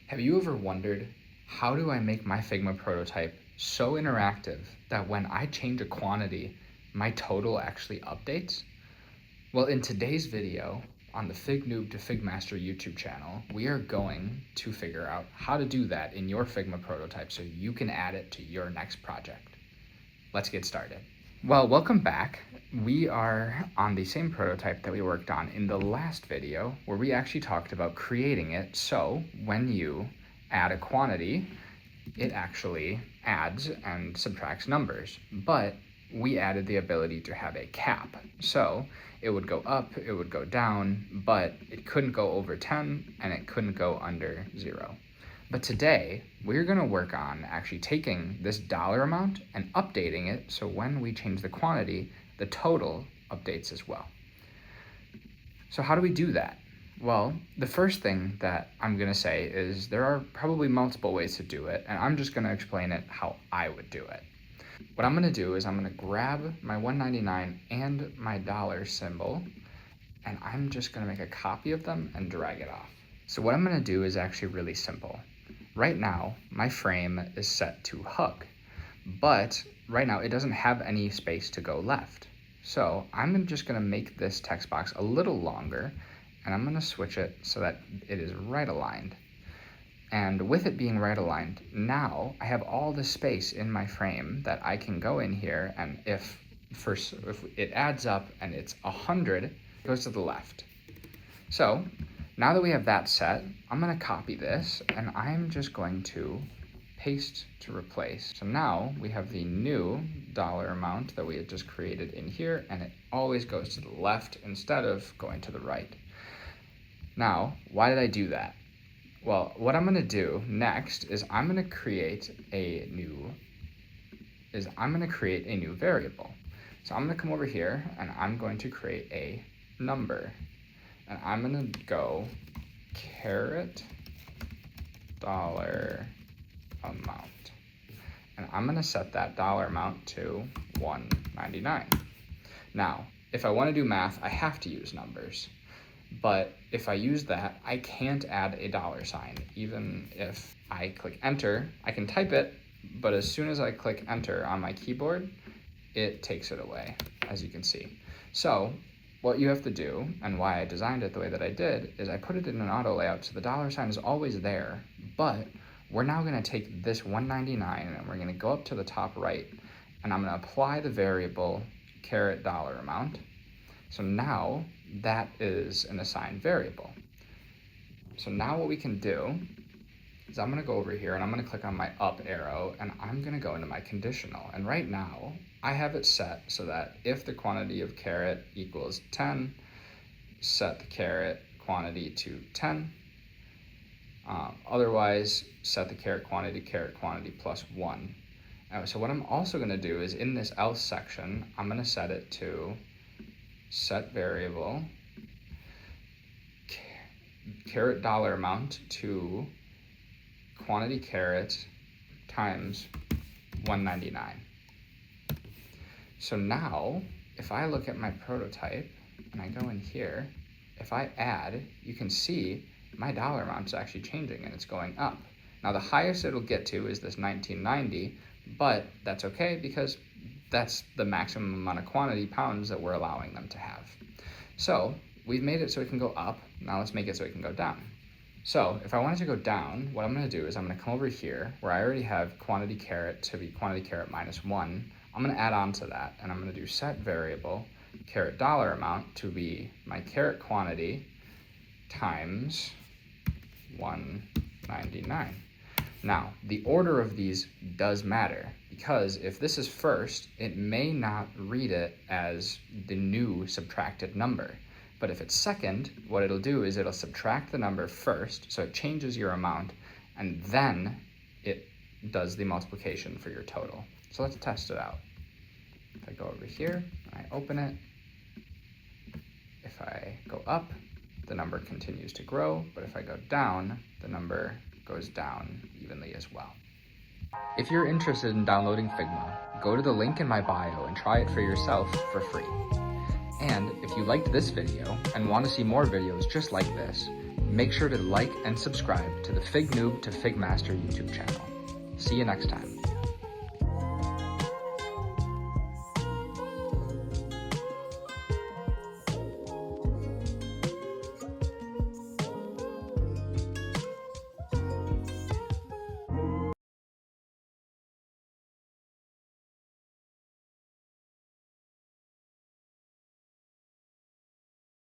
Have you ever wondered, how do I make my Figma prototype so interactive that when I change a quantity, my total actually updates? Well, in today's video on the Fignoob to Figmaster YouTube channel, we are going to figure out how to do that in your Figma prototype so you can add it to your next project. Let's get started. Well, welcome back. We are on the same prototype that we worked on in the last video, where we actually talked about creating it so when you add a quantity, it actually adds and subtracts numbers. But we added the ability to have a cap. So it would go up, it would go down, but it couldn't go over 10 and it couldn't go under 0. But today, we're going to work on actually taking this dollar amount and updating it so when we change the quantity, the total updates as well. So how do we do that? Well, the first thing that I'm going to say is there are probably multiple ways to do it, and I'm just going to explain it how I would do it. What I'm going to do is I'm going to grab my 199 and my dollar symbol, and I'm just going to make a copy of them and drag it off. So what I'm going to do is actually really simple. Right now, my frame is set to hug, but right now it doesn't have any space to go left. So I'm just going to make this text box a little longer, and I'm going to switch it so that it is right aligned. And with it being right aligned, now I have all the space in my frame that I can go in here, and if it adds up and it's 100, it goes to the left. So now that we have that set, I'm going to copy this, and I'm just going to paste to replace. So now we have the new dollar amount that we had just created in here, and it always goes to the left instead of going to the right. Now, why did I do that? Well, what I'm going to do next is I'm going to create a new variable. So I'm going to come over here, and I'm going to create a number. And I'm going to go caret dollar amount. And I'm going to set that dollar amount to 199. Now, if I want to do math, I have to use numbers. But if I use that, I can't add a dollar sign. Even if I click enter, I can type it, but as soon as I click enter on my keyboard, it takes it away, as you can see. So what you have to do, and why I designed it the way that I did, is I put it in an auto layout so the dollar sign is always there, but we're now going to take this 199 and we're going to go up to the top right, and I'm going to apply the variable caret dollar amount. So now that is an assigned variable. So now what we can do is I'm going to go over here and I'm going to click on my up arrow, and I'm going to go into my conditional. And right now I have it set so that if the quantity of caret equals 10, set the caret quantity to 10. Otherwise, set the caret quantity plus 1. So what I'm also going to do is in this else section, I'm going to set it to set variable caret dollar amount to quantity caret times 199. So now, if I look at my prototype and I go in here, if I add, you can see my dollar amount is actually changing and it's going up. Now the highest it'll get to is this 1990, but that's okay because that's the maximum amount of quantity pounds that we're allowing them to have. So we've made it so it can go up. Now let's make it so it can go down. So if I wanted to go down, what I'm going to do is I'm going to come over here where I already have quantity caret to be quantity caret minus 1. I'm going to add on to that, and I'm going to do set variable caret dollar amount to be my caret quantity times 199. Now, the order of these does matter, because if this is first, it may not read it as the new subtracted number. But if it's second, what it'll do is it'll subtract the number first, so it changes your amount, and then it does the multiplication for your total. So let's test it out. If I go over here, and I open it, if I go up, the number continues to grow, but if I go down, the number goes down evenly as well. If you're interested in downloading Figma, go to the link in my bio and try it for yourself for free. And if you liked this video and want to see more videos just like this, Make sure to like and subscribe to the Fignoob to Figmaster YouTube channel. See you next time.